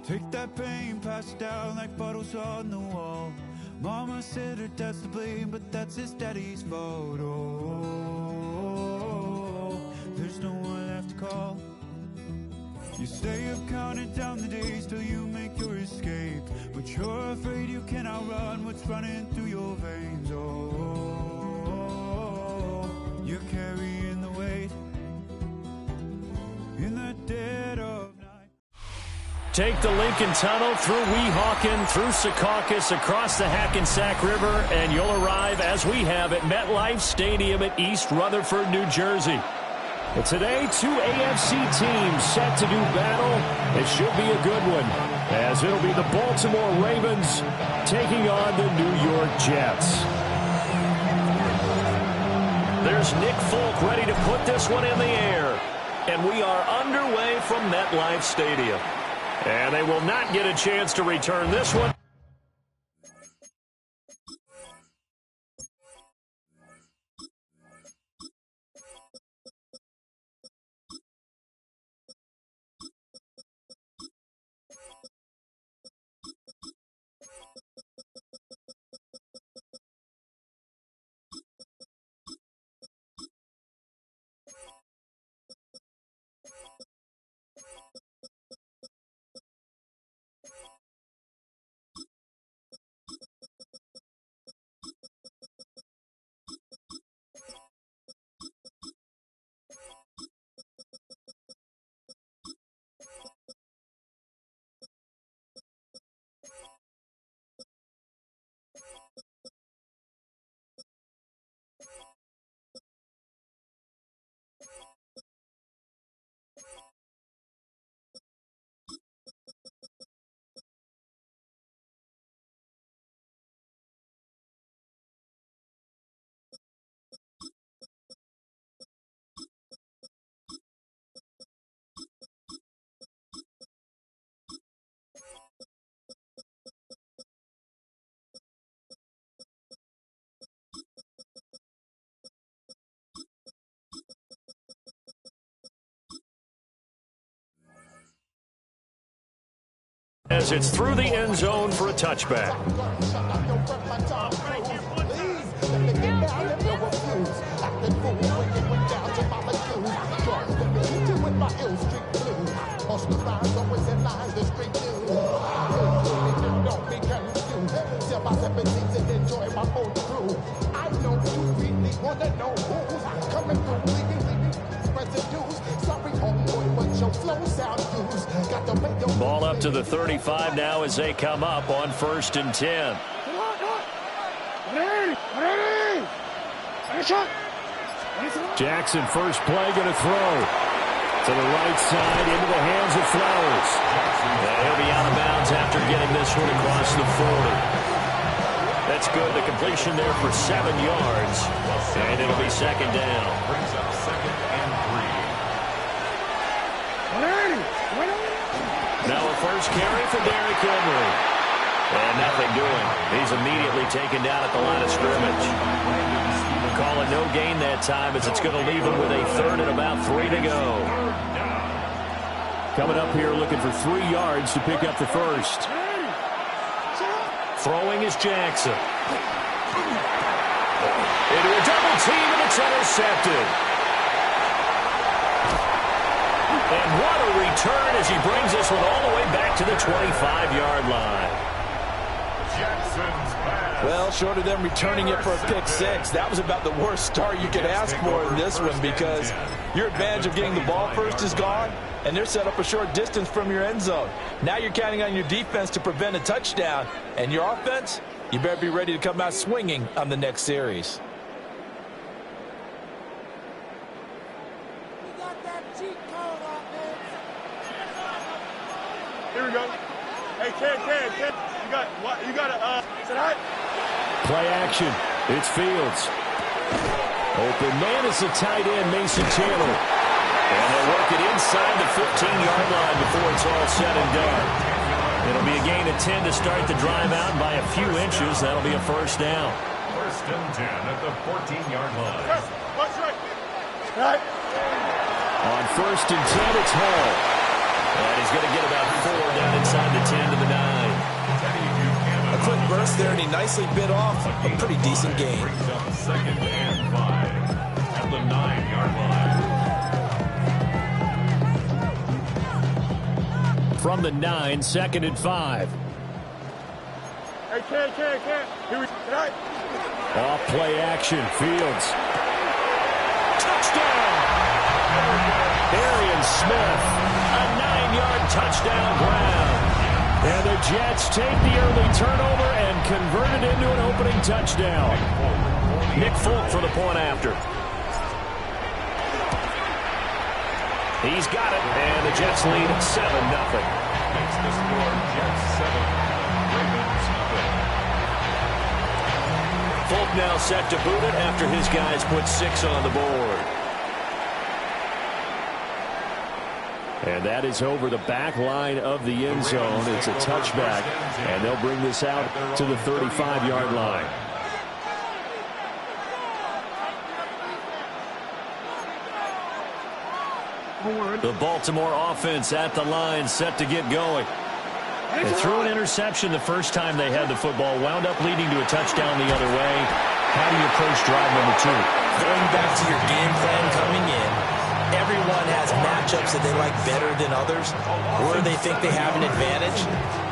Take that pain, pass it down like bottles on the wall. Mama said her dad's to blame, but that's his daddy's fault. Oh, there's no one left to call. You stay up counting down the days till you make your escape, but you're afraid you can outrun what's running through your veins. Oh, you're carrying the weight in the dead of night. Take the Lincoln Tunnel through Weehawken, through Secaucus, across the Hackensack River, and you'll arrive, as we have, at MetLife Stadium at East Rutherford, New Jersey. But today, two AFC teams set to do battle. It should be a good one, as it'll be the Baltimore Ravens taking on the New York Jets. There's Nick Folk ready to put this one in the air. And we are underway from MetLife Stadium. And they will not get a chance to return this one. As it's through the end zone for a touchback. Ball up to the 35 now as they come up on 1st and 10. Jackson, first play, going to throw to the right side into the hands of Flowers. He'll be out of bounds after getting this one across the 40. That's good. The completion there for 7 yards, and it'll be second down. Brings up 2nd and 3. Now a first carry for Derrick Henry. And nothing doing. He's immediately taken down at the line of scrimmage. Call it no gain that time, as it's going to leave him with a 3rd and about 3 to go. Coming up here looking for 3 yards to pick up the first. Throwing is Jackson. Into a double team, and it's intercepted. And what a return as he brings this one all the way back to the 25-yard line. Jackson's pass. Well, short of them returning it for a pick 6, that was about the worst start you could ask for in this one, because your advantage of getting the ball first is gone, and they're set up a short distance from your end zone. Now you're counting on your defense to prevent a touchdown, and your offense, you better be ready to come out swinging on the next series. Here we go. Hey, Ken, you got tonight? Play action. It's Fields. Open man is the tight end, Mason Taylor. And they'll work it inside the 15-yard line before it's all said and done. It'll be a gain of 10 to start the drive out by a few inches. That'll be a first down. 1st and 10 at the 14-yard line. What's right? Right. On 1st and 10, it's Hall. And he's going to get about 4 down inside the 10 to the 9. A quick burst there, and he nicely bit off a pretty decent gain. Brings up 2nd and 5 at the 9-yard line. From the 9, 2nd and 5. Hey, Ken. Here we go. Off play action. Fields. Touchdown! Arian Smith. A 9-yard touchdown ground. And the Jets take the early turnover and convert it into an opening touchdown. Nick Folk for the point after. He's got it, and the Jets lead 7-0. Makes the score Jets 7, Ravens nothing. Folk now set to boot it after his guys put 6 on the board. And that is over the back line of the end zone. It's a touchback, and they'll bring this out to the 35-yard line. The Baltimore offense at the line, set to get going. They threw an interception the first time they had the football, wound up leading to a touchdown the other way. How do you approach drive number 2? Going back to your game plan coming in, everyone has matchups that they like better than others, where they think they have an advantage.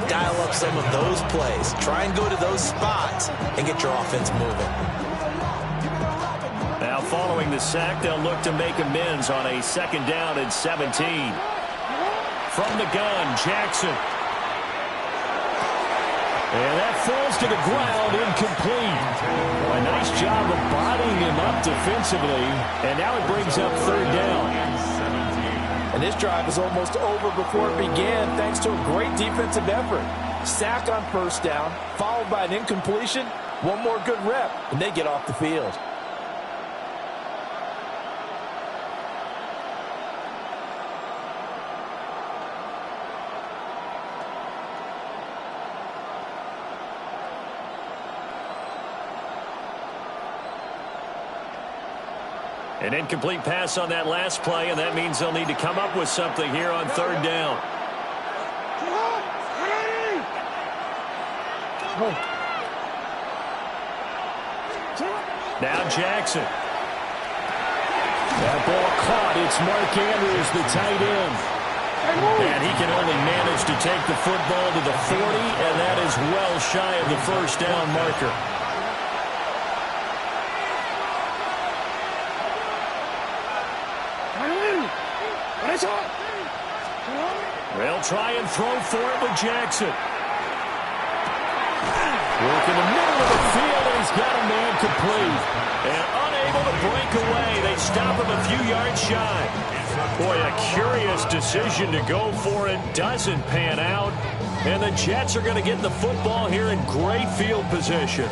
Dial up some of those plays. Try and go to those spots and get your offense moving. Now following the sack, they'll look to make amends on a 2nd down and 17. From the gun, Jackson. And that falls to the ground, incomplete. A nice job of bodying him up defensively, and now it brings up 3rd down. And this drive is almost over before it began thanks to a great defensive effort. Sack on 1st down, followed by an incompletion, one more good rep, and they get off the field. An incomplete pass on that last play, and that means they'll need to come up with something here on 3rd down. Now Jackson. That ball caught. It's Mark Andrews, the tight end. And he can only manage to take the football to the 40, and that is well shy of the 1st down marker. They'll try and throw for it with Jackson. Work in the middle of the field, and he's got a man complete. And unable to break away, they stop him a few yards shy. Boy, a curious decision to go for it. Doesn't pan out. And the Jets are going to get the football here in great field position.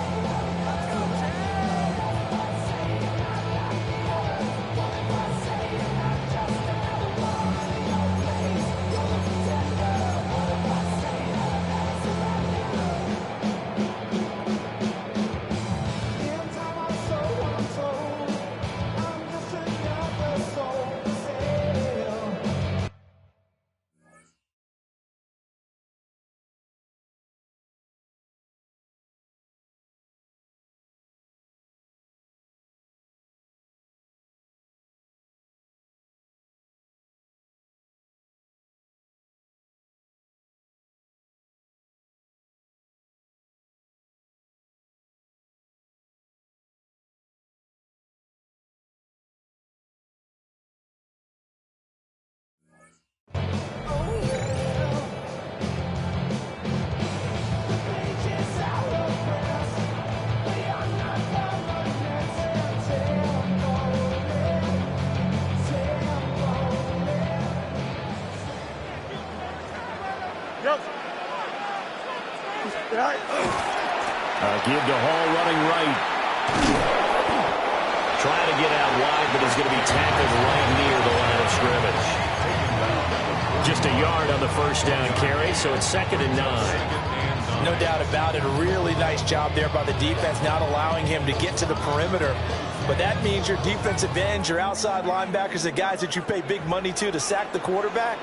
Give to Hall running right. Trying to get out wide, but he's going to be tackled right near the line of scrimmage. Just a yard on the 1st down carry, so it's 2nd and 9. No doubt about it. A really nice job there by the defense, not allowing him to get to the perimeter. But that means your defensive ends, your outside linebackers, the guys that you pay big money to sack the quarterback,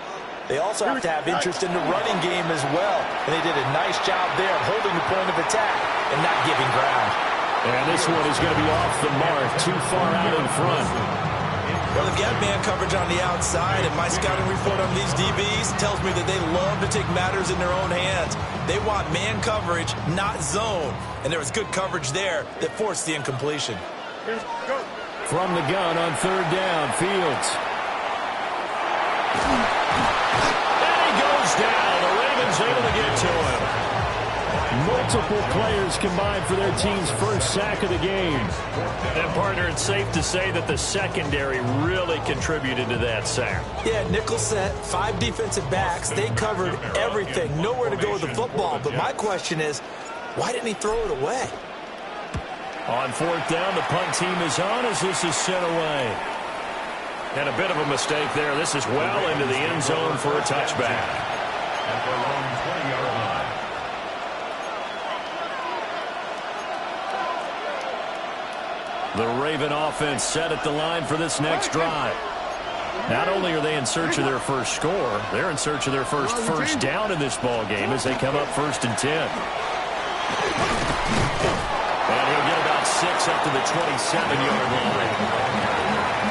They also have to have interest in the running game as well. And they did a nice job there of holding the point of attack and not giving ground. And this one is going to be off the mark, too far out in front. Well, they've got man coverage on the outside, and my scouting report on these DBs tells me that they love to take matters in their own hands. They want man coverage, not zone. And there was good coverage there that forced the incompletion. From the gun on third down, Fields. And he goes down. The Ravens able to get to him. Multiple players combined for their team's first sack of the game. And, partner, it's safe to say that the secondary really contributed to that sack. Yeah, nickel set, 5 defensive backs. They covered everything. Nowhere to go with the football. But my question is, why didn't he throw it away? On fourth down, the punt team is on as this is sent away. And a bit of a mistake there. This is well into the end zone for a touchback. At the long 20-yard line. The Raven offense set at the line for this next drive. Not only are they in search of their first score, they're in search of their first down in this ball game as they come up 1st and 10. And he'll get about 6 up to the 27-yard line.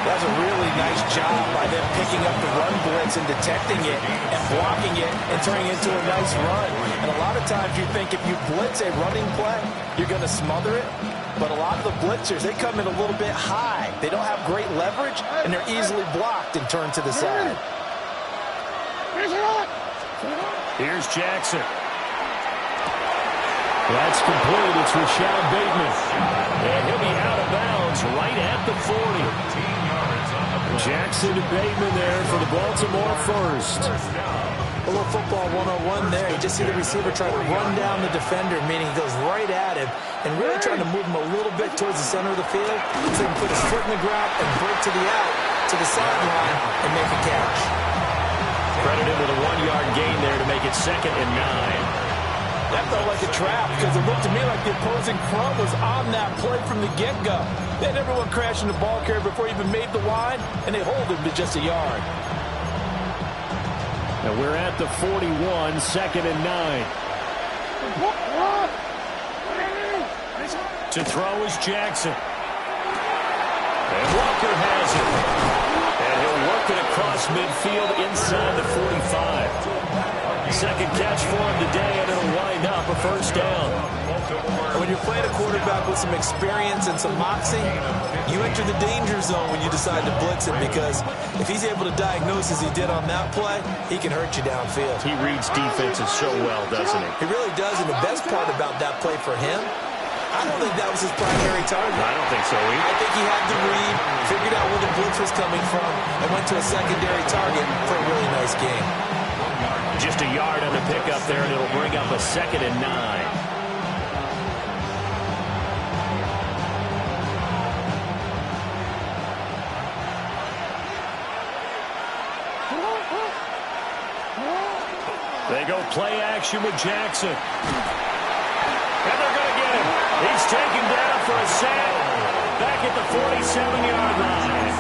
That's a really nice job by them picking up the run blitz and detecting it and blocking it and turning it into a nice run. And a lot of times you think if you blitz a running play, you're going to smother it. But a lot of the blitzers, they come in a little bit high. They don't have great leverage, and they're easily blocked and turned to the side. Here's Jackson. That's complete. It's Rashad Bateman. And he'll be out of bounds right at the 40. Jackson and Bateman there for the Baltimore first. A little football 101 there. You just see the receiver try to run down the defender, meaning he goes right at him and really trying to move him a little bit towards the center of the field so he can put his foot in the ground and break to the out, to the sideline, and make a catch. Credited with a 1-yard gain there to make it 2nd and 9. That felt like a trap because it looked to me like the opposing front was on that play from the get-go. They had everyone crashing the ball carrier before he even made the line, and they hold him to just a yard. And we're at the 41, 2nd and 9. To throw is Jackson. And Walker has it. And he'll work it across midfield inside the 45. Second catch for him today, and it'll wind up a first down. When you're playing a quarterback with some experience and some moxie, you enter the danger zone when you decide to blitz him, because if he's able to diagnose as he did on that play, he can hurt you downfield. He reads defenses so well, doesn't he? He really does, and the best part about that play for him, I don't think that was his primary target. I don't think so either. I think he had the read, figured out where the blitz was coming from, and went to a secondary target for a really nice game. Just a yard on the pickup there, and it'll bring up a 2nd and 9. They go play action with Jackson. And they're going to get him. He's taken down for a sack. Back at the 47-yard line.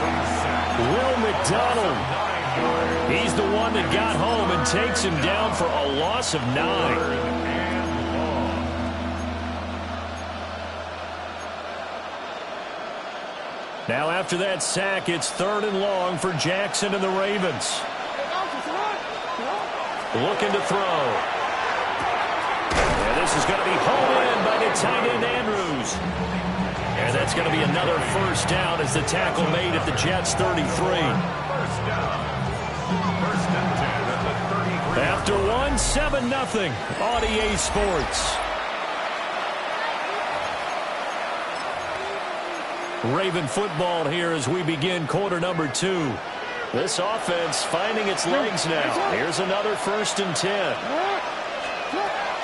Will McDonald. He's the one that got home and takes him down for a loss of 9. Now after that sack, it's 3rd and long for Jackson and the Ravens. Looking to throw. And this is going to be hauled in by the tight end Andrews. And that's going to be another first down as the tackle made at the Jets' 33. After 1, 7-0 on EA Sports. Raven football here as we begin quarter number 2. This offense finding its legs now. Here's another 1st and 10.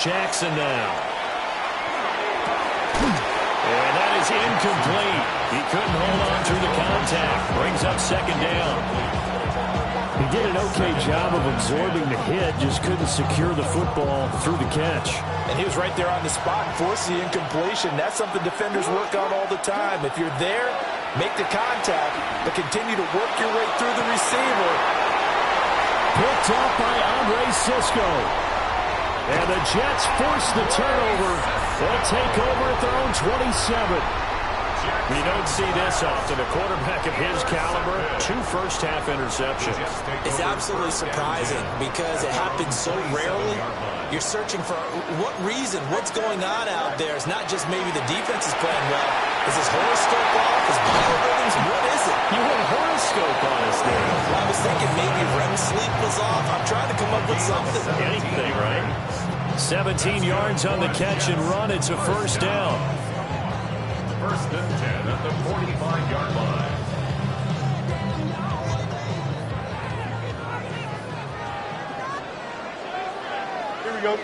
Jackson now. And that is incomplete. He couldn't hold on through the contact. Brings up 2nd down. He did an okay job of absorbing the hit, just couldn't secure the football through the catch. And he was right there on the spot and forced the incompletion. That's something defenders work on all the time. If you're there, make the contact, but continue to work your way through the receiver. Picked up by Andre Cisco. And the Jets force the turnover. They'll take over at their own 27. You don't see this often. A quarterback of his caliber, 2 first-half interceptions. It's absolutely surprising because it happens so rarely. You're searching for what reason, what's going on out there. It's not just maybe the defense is playing well. Is his horoscope off? His biorhythms? What is it? You went horoscope on us there. Well, I was thinking maybe REM sleep was off. I'm trying to come up with something. Anything, right? 17 yards on the catch and run. It's a first down. First and 10 at the 45-yard line. Here we go.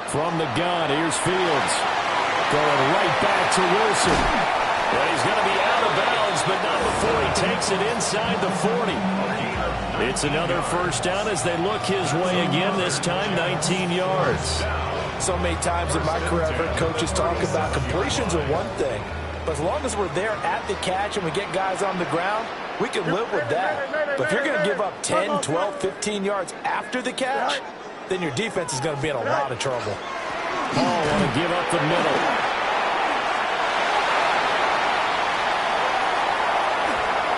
From the gun, here's Fields. Going right back to Wilson. Well, he's going to be out of bounds, but not before he takes it inside the 40. It's another first down as they look his way again, this time 19 yards. So many times in my career, I've heard coaches talk about completions are one thing, but as long as we're there at the catch and we get guys on the ground, we can live with that. But if you're going to give up 10, 12, 15 yards after the catch, then your defense is going to be in a lot of trouble. Paul want to give up the middle.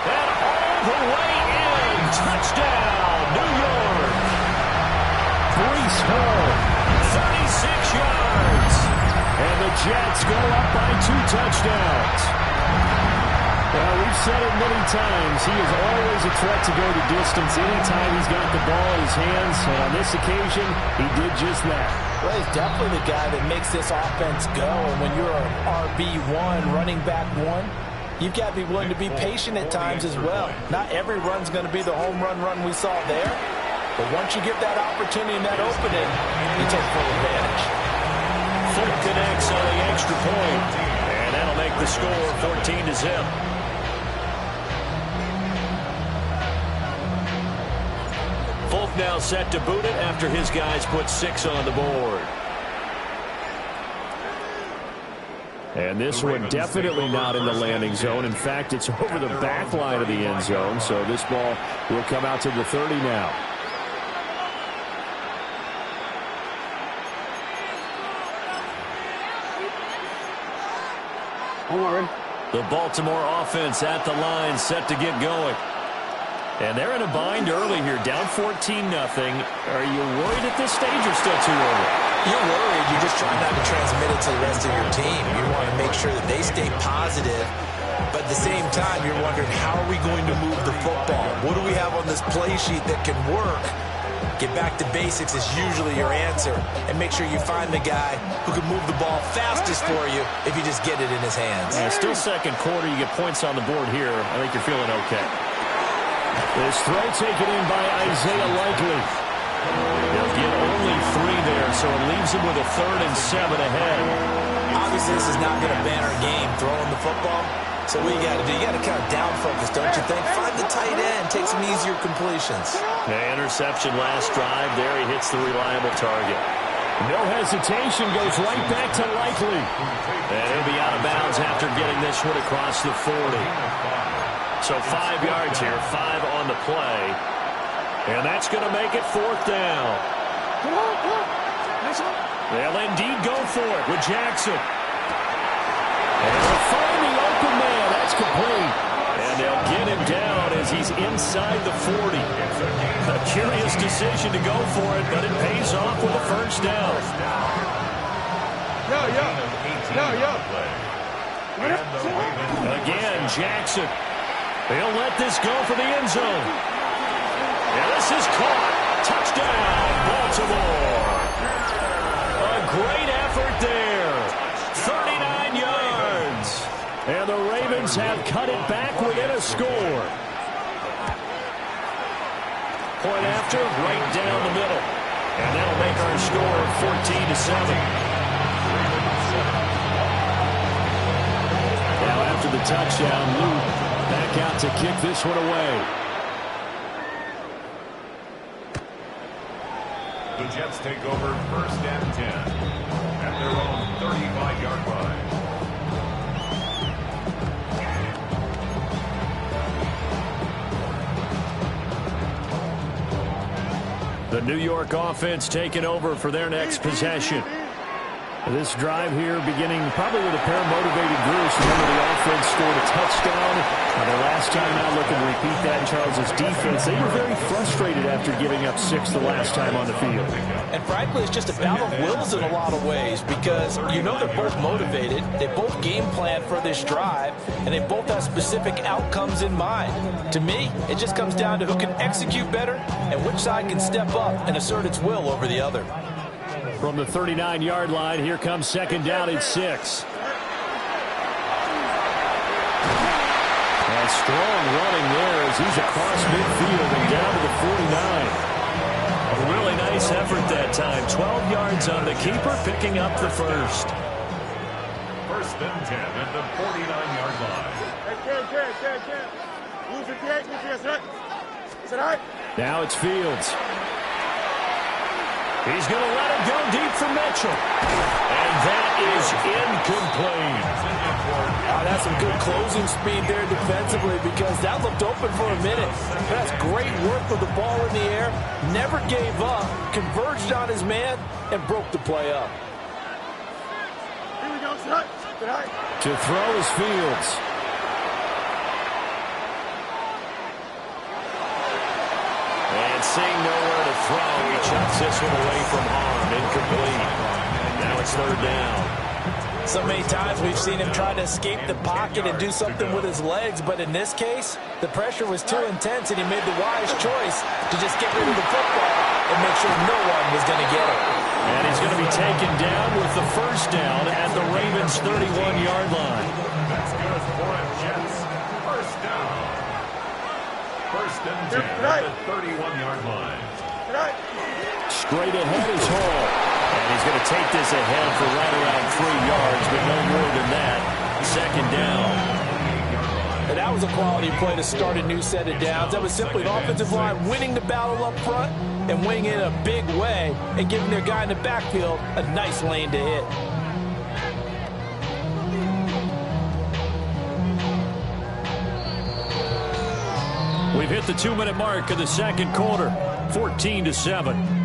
And all the way in. Touchdown, New York. Breece Hall, 36 yards. And the Jets go up by 2 touchdowns. Well, we've said it many times. He is always a threat to go the distance anytime he's got the ball in his hands. And on this occasion, he did just that. Well, he's definitely the guy that makes this offense go. And when you're an RB1, running back 1, you've got to be willing to be patient at times as well. Not every run's going to be the home run we saw there. But once you get that opportunity and that opening, you take full advantage. Fulk connects on the extra point. And that'll make the score 14-0. Fulk now set to boot it after his guys put 6 on the board. And this one definitely not in the landing zone. In fact, it's over the back line of the end zone. So this ball will come out to the 30 now. The Baltimore offense at the line, set to get going. And they're in a bind early here, down 14-0. Are you worried at this stage or still too early? You're worried. You're just trying not to transmit it to the rest of your team. You want to make sure that they stay positive. But at the same time, you're wondering, how are we going to move the football? What do we have on this play sheet that can work? Get back to basics is usually your answer. And make sure you find the guy who can move the ball fastest for you if you just get it in his hands. Yeah, still second quarter. You get points on the board here. I think you're feeling okay. This throw taken in by Isaiah Likely. They'll get only 3 there, so it leaves him with a 3rd and 7 ahead. Obviously, this is not going to ban our game throwing the football. So what you got to do, you got to kind of down focus, don't you think? Find the tight end, take some easier completions. The interception last drive. There he hits the reliable target. No hesitation, goes right back to Likely. And he'll be out of bounds after getting this one across the 40. So 5 yards here, 5 on the play. And that's going to make it 4th down. They'll indeed go for it with Jackson. And they'll find the open man. That's complete. And they'll get him down as he's inside the 40. A curious decision to go for it, but it pays off with a first down. Again, Jackson. He'll let this go for the end zone. And this is caught. Touchdown, Baltimore. A great effort there. 39 yards. And the Ravens have cut it back within a score. Point after, right down the middle. And that'll make our score 14-7. Now after the touchdown, Luke back out to kick this one away. The Jets take over 1st and 10 at their own 35-yard line. The New York offense taking over for their next possession. This drive here beginning probably with a pair of motivated groups. Remember, the offense scored a touchdown. The last time out, looking to repeat that, Charles' defense, they were very frustrated after giving up 6 the last time on the field. And frankly, it's just a battle of wills in a lot of ways because you know they're both motivated. They both game plan for this drive, and they both have specific outcomes in mind. To me, it just comes down to who can execute better and which side can step up and assert its will over the other. From the 39-yard line, here comes second down at 6. And strong running there as he's across midfield and down to the 49. A really nice effort that time. 12 yards on the keeper, picking up the first. First and 10 at the 49-yard line. Now it's Fields. He's going to let it go deep for Mitchell. And that is incomplete. That's some good closing speed there defensively because that looked open for a minute. That's great work with the ball in the air. Never gave up, converged on his man, and broke the play up. Here we go, To throw is Fields. And seeing nowhere to throw, he chucks this one away from harm. Incomplete. Now it's third down. So many times we've seen him try to escape the pocket and do something with his legs, but in this case, the pressure was too intense and he made the wise choice to just get rid of the football and make sure no one was going to get it. And he's going to be taken down with the first down at the Ravens' 31-yard line. That's good for a Jets. First down. First and 10 at the 31-yard line. Straight ahead is Hall. And he's going to take this ahead for right around 3 yards, but no more than that. Second down. And that was a quality play to start a new set of downs. That was simply the offensive line winning the battle up front and winning it in a big way and giving their guy in the backfield a nice lane to hit. We've hit the 2-minute mark of the second quarter, 14-7.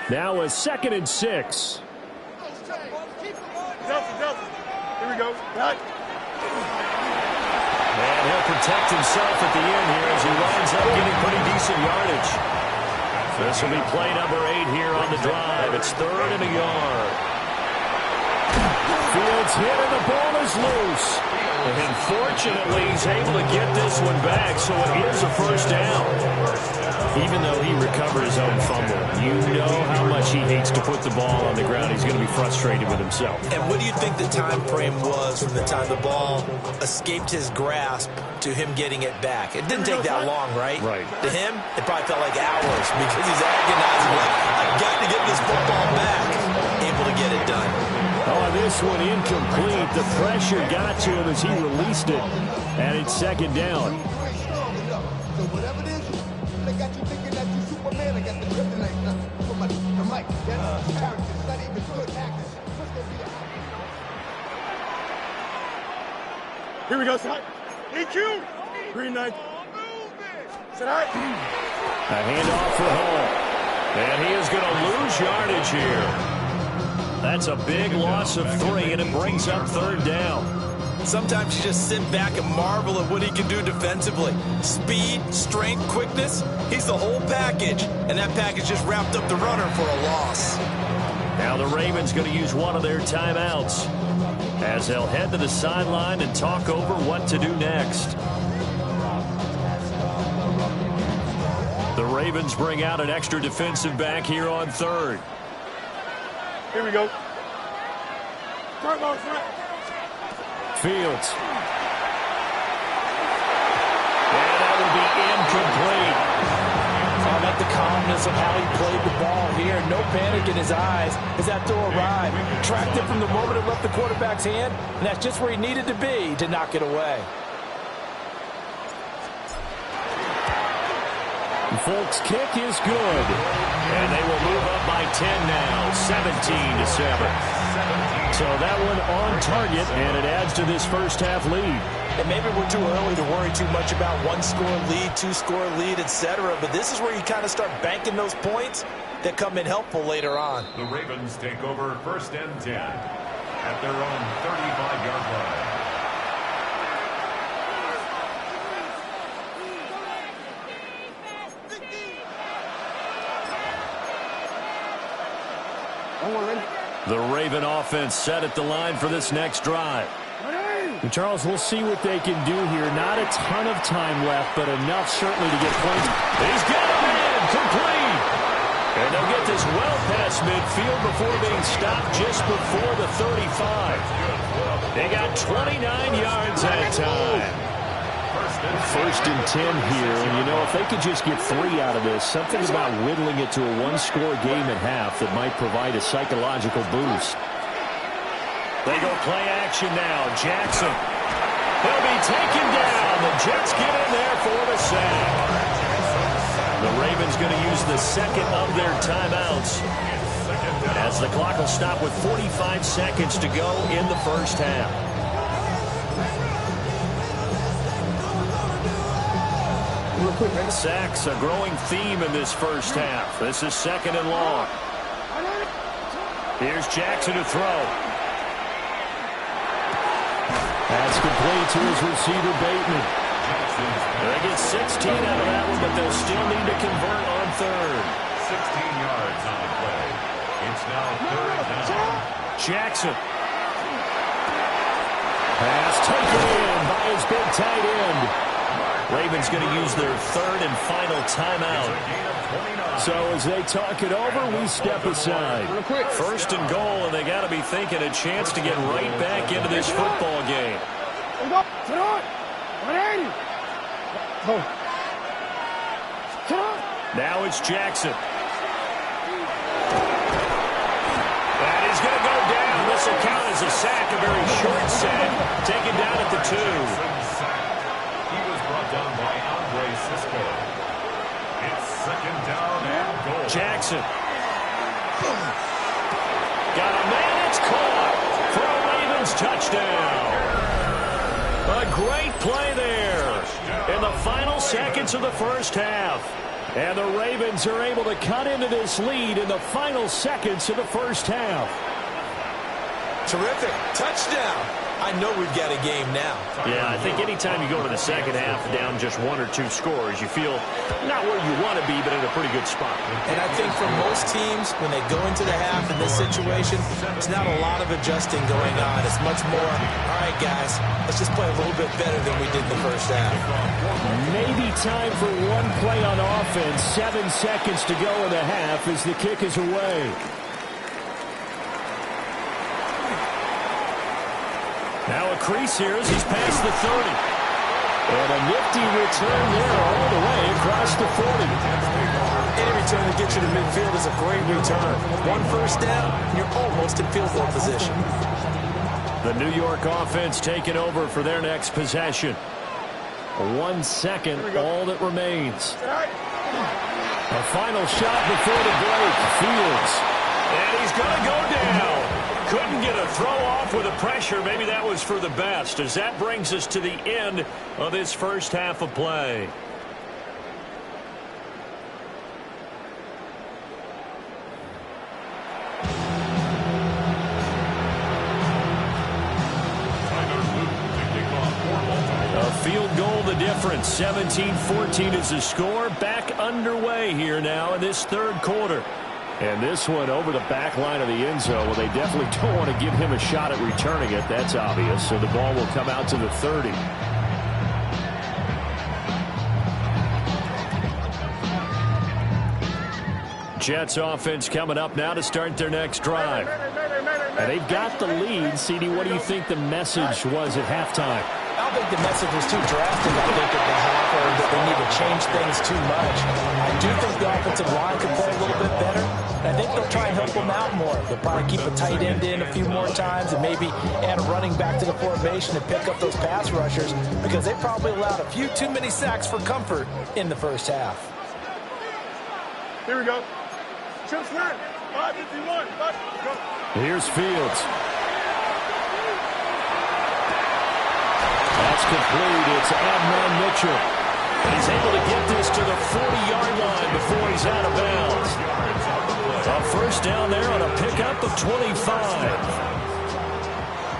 Now a 2nd and 6. Here we go. And he'll protect himself at the end here as he winds up getting pretty decent yardage. This will be play number 8 here on the drive. It's 3rd and a yard. Fields hit and the ball is loose. And fortunately, he's able to get this one back, so it is a first down. Even though he recovered his own fumble, you know how much he hates to put the ball on the ground. He's going to be frustrated with himself. And what do you think the time frame was from the time the ball escaped his grasp to him getting it back? It didn't take that long, right? Right. To him, it probably felt like hours because he's agonizing. Like, I've got to get this football back. Able to get it done. Oh, this one incomplete. The pressure got to him as he released it. And it's second down. Here we go, side. EQ. Green 9. Side. A handoff for Hall. And he is going to lose yardage here. That's a big loss of 3, and it brings up third down. Sometimes you just sit back and marvel at what he can do defensively. Speed, strength, quickness, he's the whole package. And that package just wrapped up the runner for a loss. Now the Ravens going to use one of their timeouts as they'll head to the sideline and talk over what to do next. The Ravens bring out an extra defensive back here on 3rd. Here we go. Turbo, front. Fields. And that will be incomplete. I like the calmness of how he played the ball here. No panic in his eyes as that throw arrived. Tracked it from the moment it left the quarterback's hand, and that's just where he needed to be to knock it away. Folks' kick is good. And they will move up by 10 now, 17-7. So that one on target, and it adds to this first half lead. And maybe we're too early to worry too much about one-score lead, two-score lead, etc. But this is where you kind of start banking those points that come in helpful later on. The Ravens take over 1st and 10 at their own 35-yard line. The Raven offense set at the line for this next drive. And Charles, we'll see what they can do here. Not a ton of time left, but enough certainly to get points. He's got a man complete. And they'll get this well past midfield before being stopped just before the 35. They got 29 yards that time. 1st and 10 here, and you know, if they could just get 3 out of this, something about whittling it to a one-score game at half that might provide a psychological boost. They go play action now. Jackson. He'll be taken down. The Jets get in there for the sack. The Ravens going to use the second of their timeouts as the clock will stop with 45 seconds to go in the first half. Sacks a growing theme in this first half. This is 2nd and long. Here's Jackson to throw. That's complete to his receiver, Bateman. They get 16 out of that one, but they'll still need to convert on 3rd. 16 yards on the play. It's now 3rd down. Jackson. Pass taken in by his big tight end. Ravens going to use their 3rd and final timeout. So as they talk it over, we step aside. 1st and goal, and they got to be thinking a chance to get right back into this football game. Now it's Jackson. And he's going to go down. This will count as a sack, a very short sack. Taken down at the 2. He was brought down by Andre Cisco. It's 2nd down and goal. Jackson. Got a man, it's caught for a Ravens touchdown. A great play there in the final seconds of the first half. And the Ravens are able to cut into this lead in the final seconds of the first half. Terrific. Touchdown. I know we've got a game now. Yeah, I think anytime you go to the second half down just 1 or 2 scores, you feel not where you want to be, but in a pretty good spot. And I think for most teams, when they go into the half in this situation, it's not a lot of adjusting going on. It's much more, all right, guys, let's just play a little bit better than we did in the first half. Maybe time for one play on offense. 7 seconds to go in the half as the kick is away. Now a crease here as he's past the 30. And a nifty return there all the way across the 40. Any return that gets you to midfield is a great return. 1 first down, you're almost in field goal position. The New York offense taking over for their next possession. 1 second, all that remains. A final shot before the break. Fields. And he's going to go down. Couldn't get a throw off with the pressure. Maybe that was for the best, as that brings us to the end of this first half of play. A field goal the difference. 17-14 is the score. Back underway here now in this 3rd quarter. And this one over the back line of the end zone. Well, they definitely don't want to give him a shot at returning it. That's obvious. So the ball will come out to the 30. Jets offense coming up now to start their next drive. And they've got the lead. CD, what do you think the message was at halftime? I don't think the message was too drastic. I think at the half or that they need to change things too much. I do think the offensive line could play a little bit better. And I think they'll try and help them out more. They'll probably keep a tight end in a few more times and maybe add a running back to the formation and pick up those pass rushers because they probably allowed a few too many sacks for comfort in the first half. Here we go. Chip snap. 551. Go. Here's Fields. That's complete. It's Adnan Mitchell. And he's able to get this to the 40-yard line before he's out of bounds. A first down there on a pickup of 25.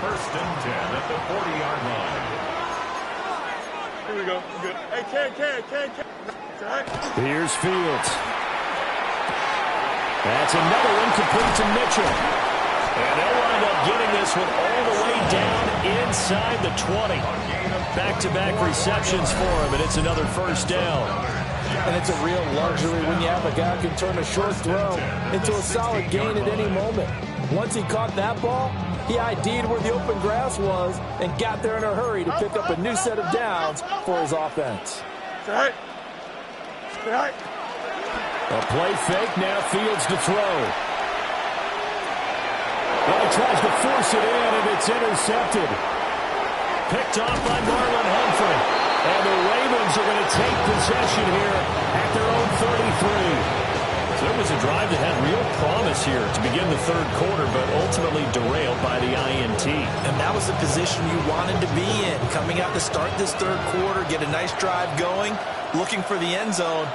First and 10 at the 40-yard line. Here we go. Good. Hey, Ken. Here's Fields. That's another one complete to Mitchell. And they'll wind up getting this one all the way down inside the 20. Back-to-back receptions for him, and it's another first down. And it's a real luxury when you have a guy who can turn a short throw into a solid gain at any moment. Once he caught that ball, he ID'd where the open grass was and got there in a hurry to pick up a new set of downs for his offense. Stay high. A play fake, now Fields to throw. Well, he tries to force it in, and it's intercepted. Picked off by Marlon Humphrey. And the Ravens are going to take possession here at their own 33. So it was a drive that had real promise here to begin the third quarter, but ultimately derailed by the INT. And that was the position you wanted to be in. Coming out to start this third quarter, get a nice drive going, looking for the end zone.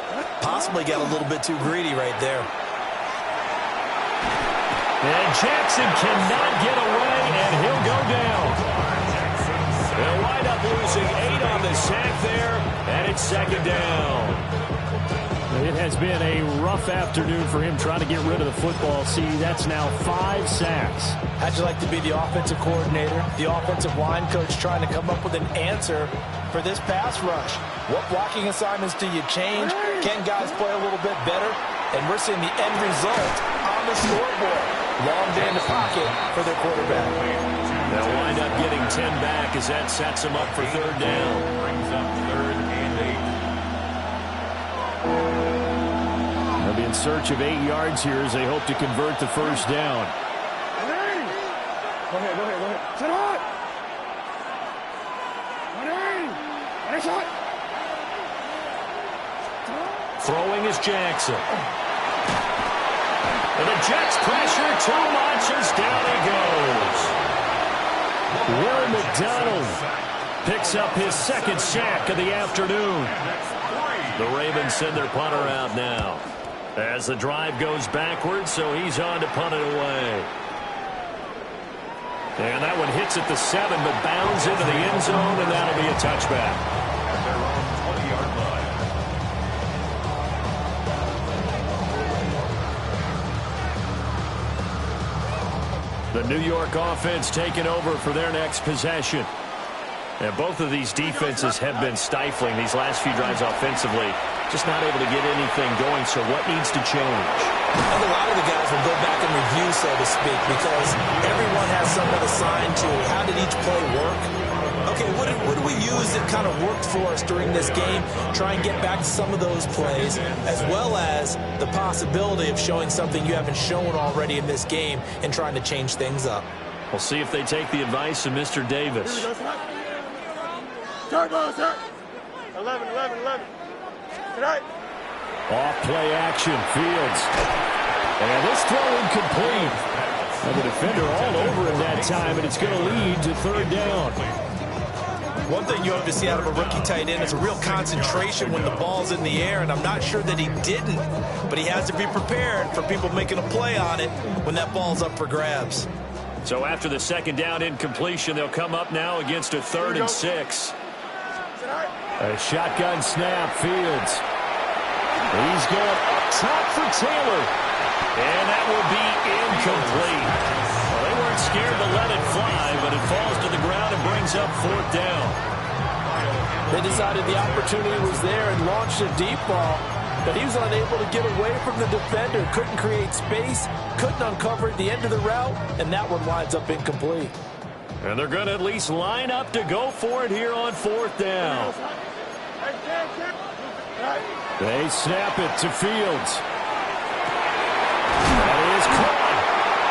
Possibly got a little bit too greedy right there. And Jackson cannot get away, and he'll go down. They'll wind up losing 8 on the sack there, and it's second down. It has been a rough afternoon for him trying to get rid of the football. See, that's now 5 sacks. How'd you like to be the offensive coordinator, the offensive line coach trying to come up with an answer for this pass rush? What blocking assignments do you change? Can guys play a little bit better? And we're seeing the end result on the scoreboard. Long day in the pocket for their quarterback. They'll wind up getting 10 back as that sets them up for third down. Brings up third and 8. They'll be in search of 8 yards here as they hope to convert the first down. Go ahead. Sit on. Shot. Throwing is Jackson. And the Jets pressure too much as down he goes. Will McDonald picks up his second sack of the afternoon. The Ravens send their punter out now as the drive goes backwards, so he's on to punt it away. And that one hits at the 7, but bounds into the end zone, and that'll be a touchback. At their own 20-yard line. The New York offense taking over for their next possession. And both of these defenses have been stifling these last few drives offensively. Just not able to get anything going, so what needs to change? And a lot of the guys will go back and review, so to speak, because everyone has someone assigned to how did each play work. Okay, what did we use that kind of worked for us during this game? Try and get back to some of those plays, as well as the possibility of showing something you haven't shown already in this game and trying to change things up. We'll see if they take the advice of Mr. Davis. Turbo, sir. 11. Tonight. Off play action, Fields. And this throw incomplete. And the defender all over him that time, and it's going to lead to third down. One thing you hope to see out of a rookie tight end is a real concentration when the ball's in the air, and I'm not sure that he didn't, but he has to be prepared for people making a play on it when that ball's up for grabs. So after the second down incompletion, they'll come up now against a 3rd and 6. A shotgun snap, Fields. He's going up top for Taylor. And that will be incomplete. Well, they weren't scared to let it fly, but it falls to the ground and brings up 4th down. They decided the opportunity was there and launched a deep ball, but he was unable to get away from the defender, couldn't create space, couldn't uncover at the end of the route, and that one winds up incomplete. And they're going to at least line up to go for it here on 4th down. They snap it to Fields. That is caught.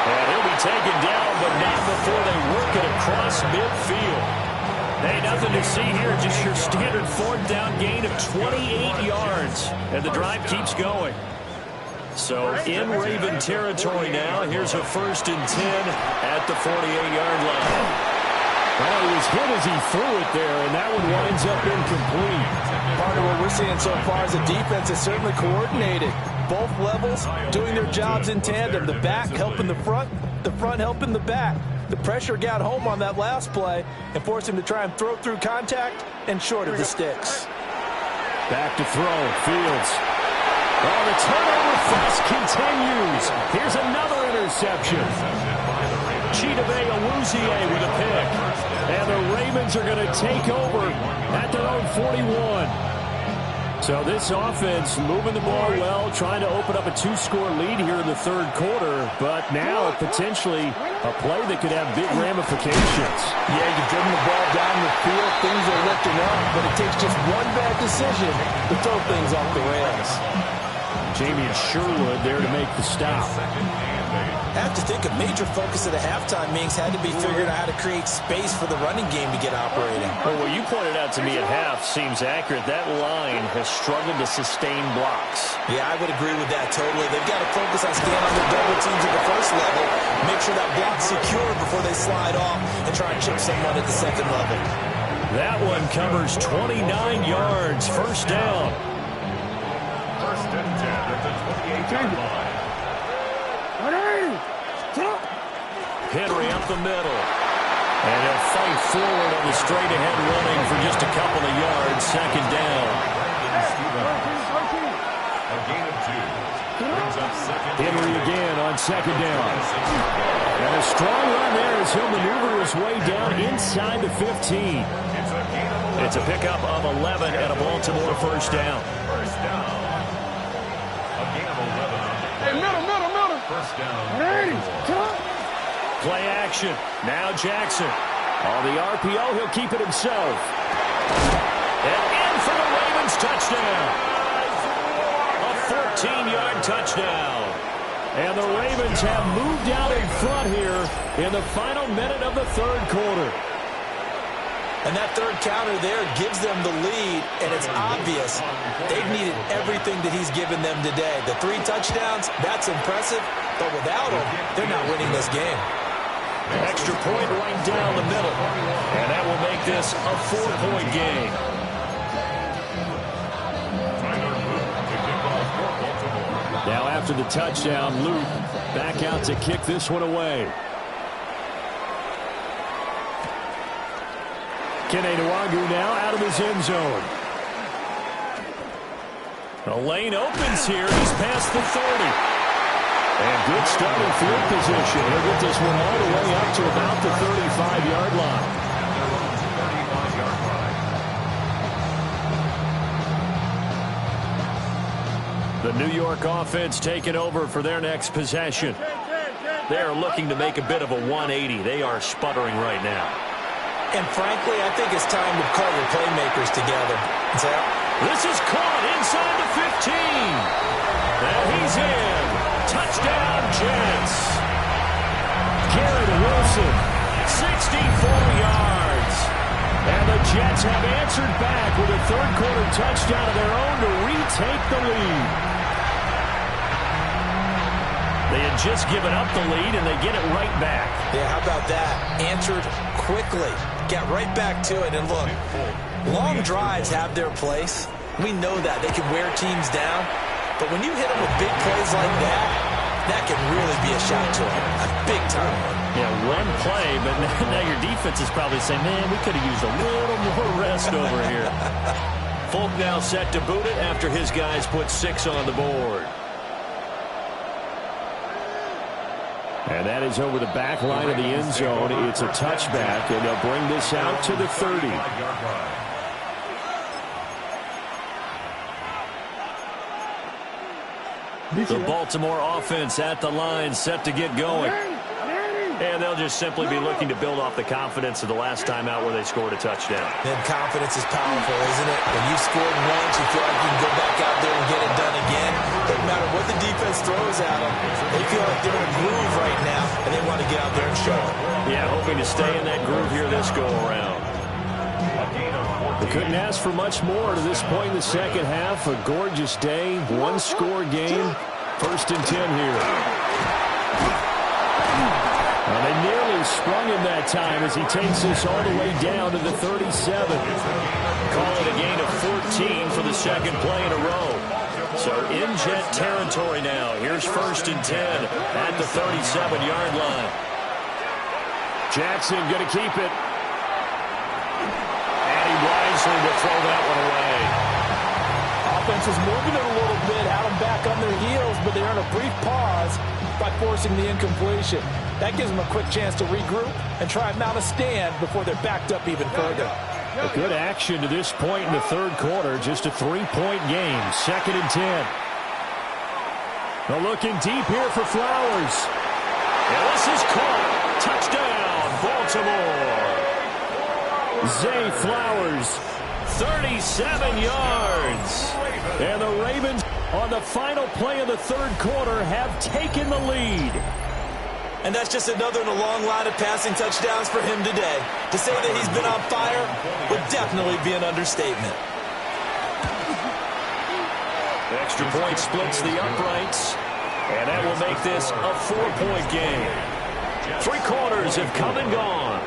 And he'll be taken down, but not before they work it across midfield. Hey, nothing to see here, just your standard 4th down gain of 28 yards. And the drive keeps going. So in Raven territory now. Here's a 1st and 10 at the 48-yard line. Well, he was hit as he threw it there, and that one winds up incomplete. Part of what we're seeing so far is the defense is certainly coordinated. Both levels doing their jobs in tandem. The back helping the front helping the back. The pressure got home on that last play and forced him to try and throw through contact and short of the sticks. Back to throw. Fields. Oh, the turnover fuss continues. Here's another interception. Chidobe Awuzie with a pick. And the Ravens are going to take over at their own 41. So this offense moving the ball well, trying to open up a 2-score lead here in the 3rd quarter. But now potentially a play that could have big ramifications. Yeah, you've driven the ball down the field. Things are lifting up, but it takes just one bad decision to throw things off the rails. Jamien Sherwood there to make the stop. I have to think a major focus of the halftime meetings had to be figuring out how to create space for the running game to get operating. Well, what you pointed out to me at half seems accurate. That line has struggled to sustain blocks. Yeah, I would agree with that totally. They've got to focus on staying on their double teams at the 1st level, make sure that block's secure before they slide off, and try and chip someone at the 2nd level. That one covers 29 yards. 1st down. 1st and 10 at the 28-yard line. Henry up the middle. And he'll fight forward on the straight-ahead running for just a couple of yards. 2nd down. A gain of 2. Brings up 2nd. Henry again on 2nd down. And a strong run there as he'll maneuver his way down inside the 15. It's a pickup of 11 and a Baltimore 1st down. 1st down. A gain of 11. Hey, middle. 1st down. Play action. Now Jackson. On the RPO, he'll keep it himself. And in for the Ravens touchdown. A 14-yard touchdown. And the Ravens have moved out in front here in the final minute of the 3rd quarter. And that 3rd counter there gives them the lead, and it's obvious they've needed everything that he's given them today. The 3 touchdowns, that's impressive, but without him, they're not winning this game. Extra point right down the middle, and that will make this a 4-point game. Now after the touchdown, Luke back out to kick this one away. Kene Nwangwu now out of his end zone. The lane opens here. He's past the 30. And good starting field position. He'll get this one all the way up to about the 35-yard line. The New York offense taking over for their next possession. They're looking to make a bit of a 180. They are sputtering right now. And frankly, I think it's time to call your playmakers together. This is caught inside the 15. And he's in. Touchdown, Jets. Garrett Wilson, 64 yards. And the Jets have answered back with a 3rd quarter touchdown of their own to retake the lead. They had just given up the lead, and they get it right back. Yeah, how about that? Answered quickly. Get right back to it. And look, long drives have their place. We know that. They can wear teams down. But when you hit them with big plays like that, that can really be a shot to them. A big-time one. Yeah, one play, but now your defense is probably saying, man, we could have used a little more rest over here. Folk now set to boot it after his guys put 6 on the board. And that is over the back line of the end zone. It's a touchback, and they'll bring this out to the 30. The Baltimore offense at the line, set to get going. And they'll just simply be looking to build off the confidence of the last time out where they scored a touchdown. And confidence is powerful, isn't it? When you've scored once, you feel like you can go back out there and get it done again. Doesn't matter what the defense throws at them. They feel like they're in a groove right now, and they want to get out there and show it. Yeah, hoping to stay in that groove here this go-around. They couldn't ask for much more to this point in the second half. A gorgeous day, 1-score game. First and 10 here. Well, they nearly sprung him that time as he takes this all the way down to the 37. Call it a gain of 14 for the second play in a row. So in Jet territory now. Here's first and 10 at the 37-yard line. Jackson going to keep it. And he wisely to throw that one away. Offense is moving it a little bit, had them back on their heels, but they earn a brief pause by forcing the incompletion. That gives them a quick chance to regroup and try and mount a stand before they're backed up even further. A good action to this point in the third quarter. Just a 3-point game. Second and 10. Now looking deep here for Flowers. And this is caught. Touchdown, Baltimore. Zay Flowers, 37 yards. And the Ravens, on the final play of the third quarter, have taken the lead. And that's just another in a long line of passing touchdowns for him today. To say that he's been on fire would definitely be an understatement. Extra point splits the uprights. And that will make this a 4-point game. 3 quarters have come and gone.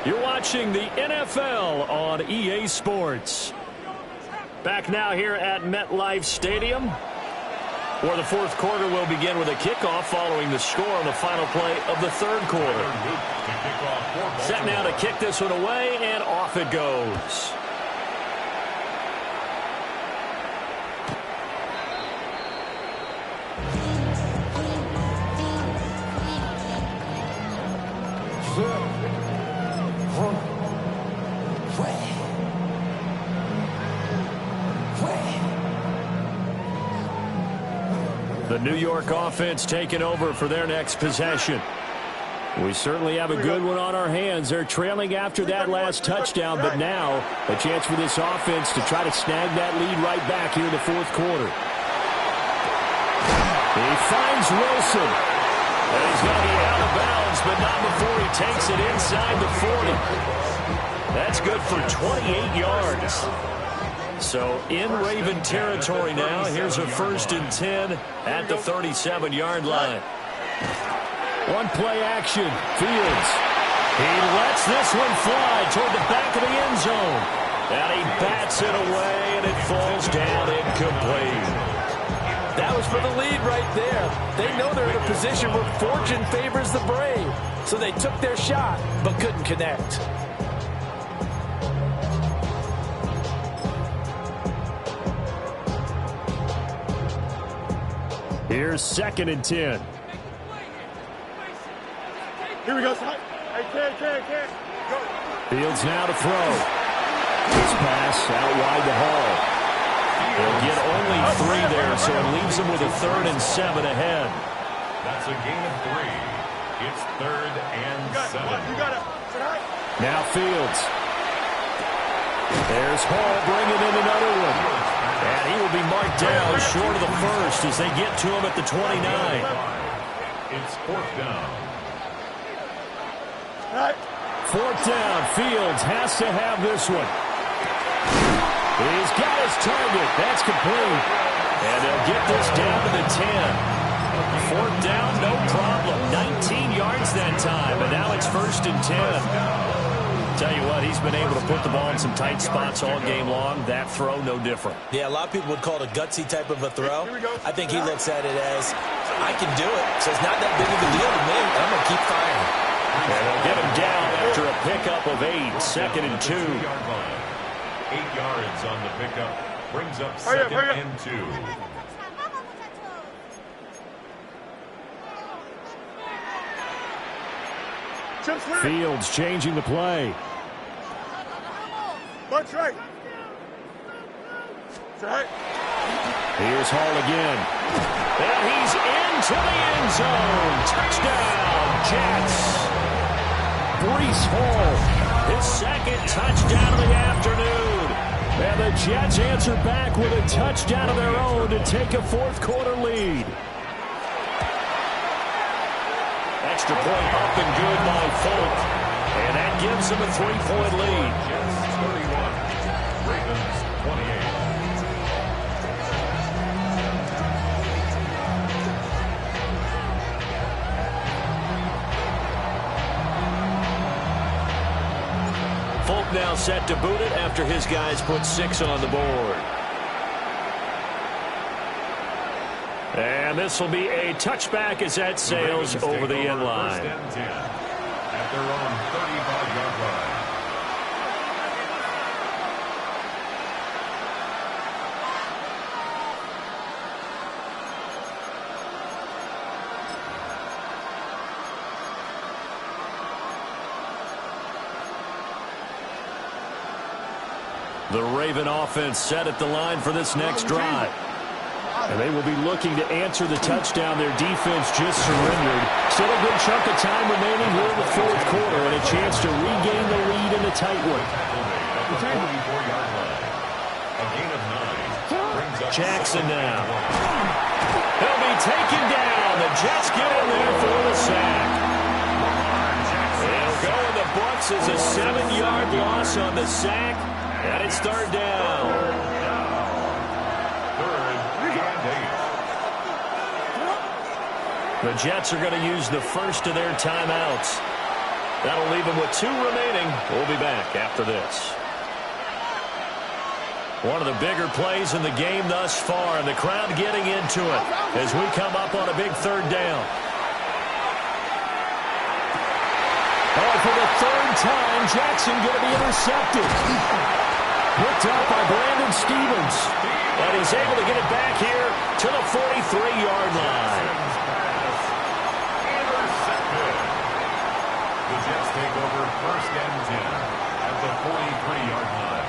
You're watching the NFL on EA Sports. Back now here at MetLife Stadium, where the fourth quarter will begin with a kickoff following the score on the final play of the third quarter. Set now to kick this one away, and off it goes. The New York offense taking over for their next possession. We certainly have a good one on our hands. They're trailing after that last touchdown, but now a chance for this offense to try to snag that lead right back here in the fourth quarter. He finds Wilson. And he's going to be out of bounds, but not before he takes it inside the 40. That's good for 28 yards. So in Raven territory now. Here's a first and 10 at the 37-yard line. One play action. Fields. He lets this one fly toward the back of the end zone. And he bats it away, and it falls down incomplete. That was for the lead right there. They know they're in a position where fortune favors the brave. So they took their shot, but couldn't connect. Here's second and 10. Here we go, son. Hey, can't. Go. Fields now to throw. This pass out wide to Hall. They'll get only 3 there, so it leaves them with a 3rd and 7 ahead. That's a gain of 3. It's 3rd and 7. You got it. Now Fields. There's Hall bringing in another one. And he will be marked down short of the first as they get to him at the 29. It's 4th down. Fourth down. Fields has to have this one. He's got his target. That's complete. And they'll get this down to the 10. Fourth down, no problem. 19 yards that time. And now it's first and 10. Tell you what, he's been able to put the ball in some tight spots all game long. That throw, no different. Yeah, a lot of people would call it a gutsy type of a throw. I think he looks at it as, I can do it, so it's not that big of a deal to me. I'm going to keep firing. And they'll get him down after a pickup of 8. Second and 2. 8 yards on the pickup. Brings up second and 2. Fields changing the play. Bunch right. Right. Here's Hall again. And he's into the end zone. Touchdown, Jets. Breece Hall, his second touchdown of the afternoon. And the Jets answer back with a touchdown of their own to take a fourth quarter lead. Extra point up and good by Folk. And that gives them a 3-point lead. Jets 31, Ravens 28. set to boot it after his guys put 6 on the board. And this will be a touchback as that sails over the end line. First and 10 at their own 35-yard line. The Raven offense set at the line for this next drive. And they will be looking to answer the touchdown their defense just surrendered. Still a good chunk of time remaining here in the fourth quarter and a chance to regain the lead in a tight one. Jackson now. He'll be taken down. The Jets get in there for the sack. It'll go in the books as a 7-yard loss on the sack. And it's third down. The Jets are going to use the first of their timeouts. That'll leave them with 2 remaining. We'll be back after this. One of the bigger plays in the game thus far, and the crowd getting into it as we come up on a big third down. Oh, for the third time, Jackson going to be intercepted. Picked up by Brandon Stevens. And he's able to get it back here to the 43-yard line. The Jets take over first and 10 at the 43-yard line.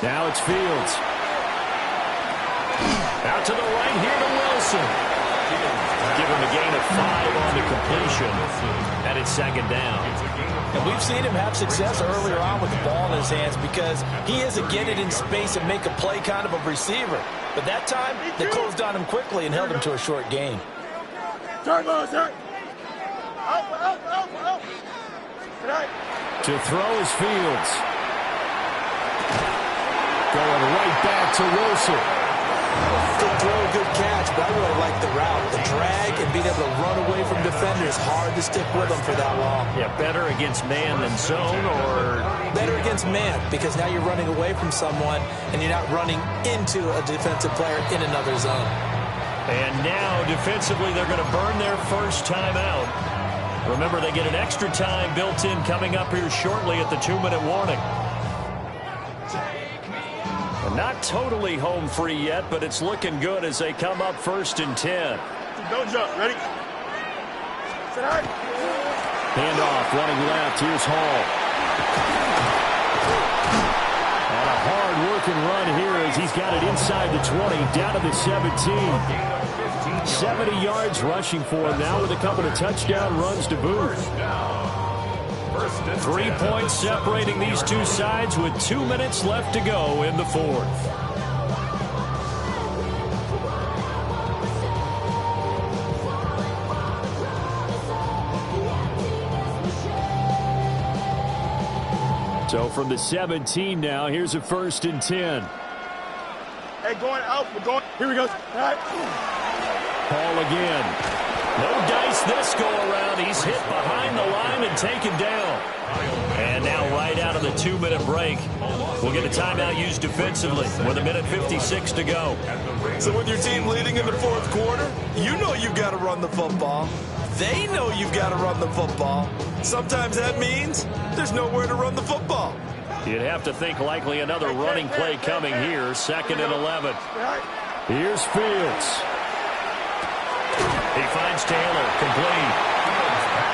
Now it's Fields. Out to the right here to Wilson. Give him a gain of 5 on the completion. And it's second down. And we've seen him have success earlier on with the ball in his hands because he isn't getting it in space and make a play kind of a receiver. But that time, they closed on him quickly and held him to a short gain. To throw is Fields. Going right back to Wilson. Good throw, good catch, but I really like the route. The drag and being able to run away from defenders, hard to stick with them for that long. Yeah, better against man than zone, or? Better against man, because now you're running away from someone and you're not running into a defensive player in another zone. And now, defensively, they're going to burn their first time out. Remember, they get an extra time built in coming up here shortly at the 2-minute warning. Not totally home free yet, but it's looking good as they come up first and 10. Don't jump. Ready? Handoff running left. Here's Hall. And a hard-working run here as he's got it inside the 20, down to the 17. 70 yards rushing for him now with a couple of touchdown runs to boot. 3 points separating these two sides with 2 minutes left to go in the fourth. So from the 17 now, here's a first and 10. Hey, going out. We're going. Here we go. All right. Paul again. No dice this go around. He's hit behind the line and taken down. And now right out of the 2-minute break, we'll get a timeout used defensively with 1:56 to go. So with your team leading in the fourth quarter, you know you've got to run the football. They know you've got to run the football. Sometimes that means there's nowhere to run the football. You'd have to think likely another running play coming here, 2nd and 11. Here's Fields. He finds Taylor, complete.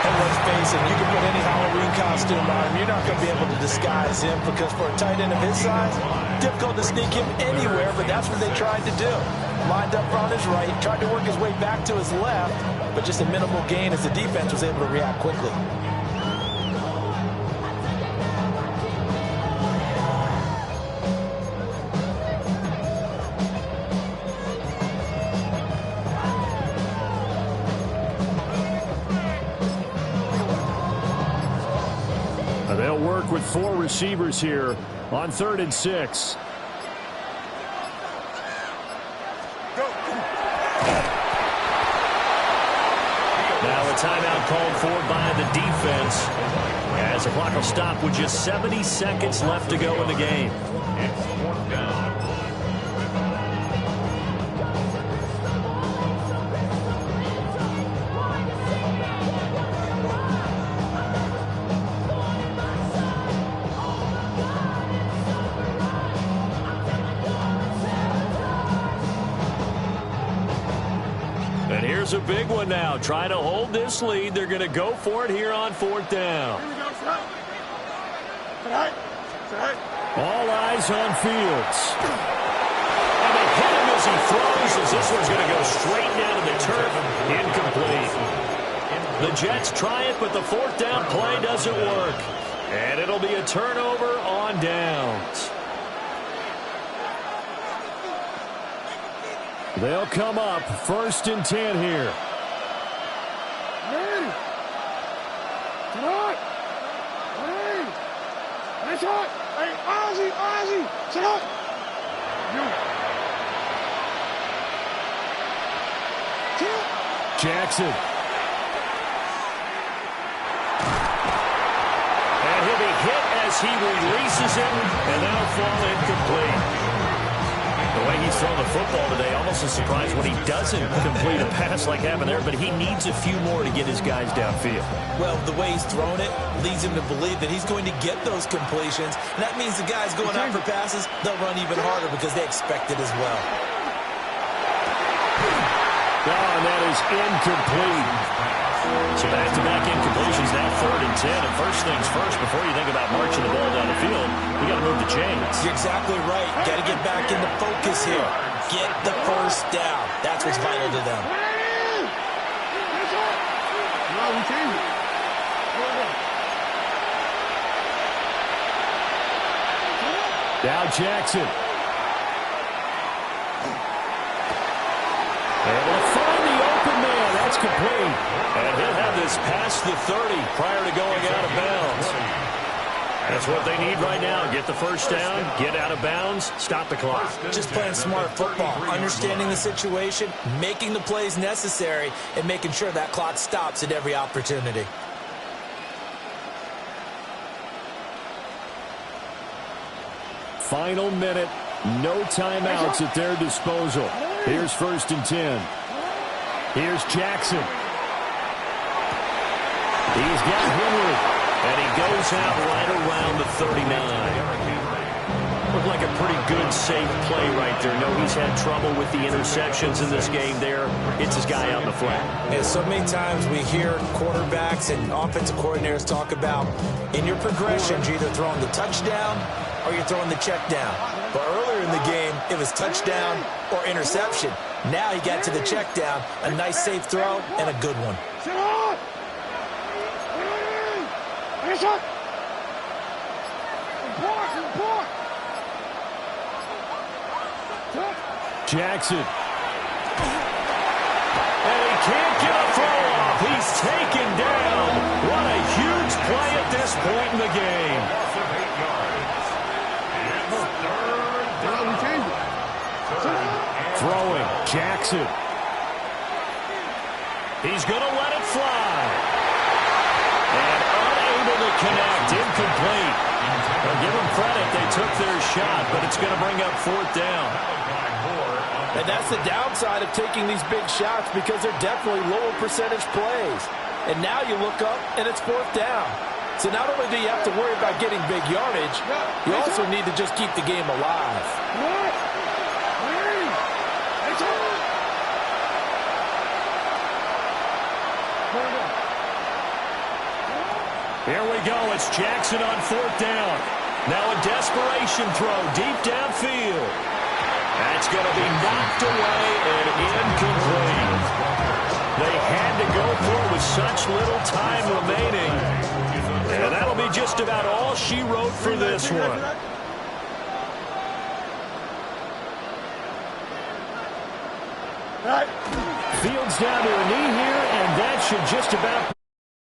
And let's face it, you can put any Halloween costume on him. You're not going to be able to disguise him because for a tight end of his size, difficult to sneak him anywhere, but that's what they tried to do. Lined up on his right, tried to work his way back to his left, but just a minimal gain as the defense was able to react quickly. They'll work with 4 receivers here on 3rd and 6. Now a timeout called for by the defense as the clock will stop with just 70 seconds left to go in the game. It's 4th down. And here's a big one now. Trying to hold this lead. They're going to go for it here on 4th down. All eyes on Fields. And they hit him as he throws, as this one's going to go straight down to the turf. Incomplete. The Jets try it, but the 4th down play doesn't work. And it'll be a turnover on downs. They'll come up 1st and 10 here. Hey! Get up! Hey! That's hot! Hey, Ozzie! Sit up! You! Sit up! Jackson. And he'll be hit as he releases it, and that'll fall incomplete. The way he's thrown the football today, almost a surprise when he doesn't complete a pass like happened there, but he needs a few more to get his guys downfield. Well, the way he's thrown it leads him to believe that he's going to get those completions, and that means the guys going out for passes, they'll run even harder because they expect it as well. Oh, and that is incomplete. So back-to-back incompletions, now 3rd and 10. And first things first, before you think about marching the ball down the field, we got to move the chains. You're exactly right. Got to get back into focus here. Get the first down. That's what's vital to them. Now Jackson. And they'll find the open man. That's complete. And he'll have this past the 30 prior to going out of bounds. That's what they need right now. Get the first down, get out of bounds, stop the clock. Just playing smart football, understanding the situation, making the plays necessary, and making sure that clock stops at every opportunity. Final minute. No timeouts at their disposal. Here's 1st and 10. Here's Jackson. He's got Henry. And he goes out right around the 39. Looked like a pretty good, safe play right there. No, he's had trouble with the interceptions in this game there. It's his guy out in the flat. Yeah, so many times we hear quarterbacks and offensive coordinators talk about in your progressions, you're either throwing the touchdown or you're throwing the check down. But earlier in the game, it was touchdown or interception. Now he got to the check down, a nice safe throw, and a good one. Jackson. And he can't get a throw off. He's taken down. What a huge play at this point in the game. Throwing. Jackson. He's going to let it fly. And unable to connect. Incomplete. Well, give them credit. They took their shot, but it's going to bring up 4th down. And that's the downside of taking these big shots because they're definitely lower percentage plays. And now you look up, and it's 4th down. So not only do you have to worry about getting big yardage, you also need to just keep the game alive. Here we go. It's Jackson on 4th down. Now a desperation throw deep downfield. That's going to be knocked away and incomplete. They had to go for it with such little time remaining. And that'll be just about all she wrote for this one. Fields down to a knee here, and that should just about...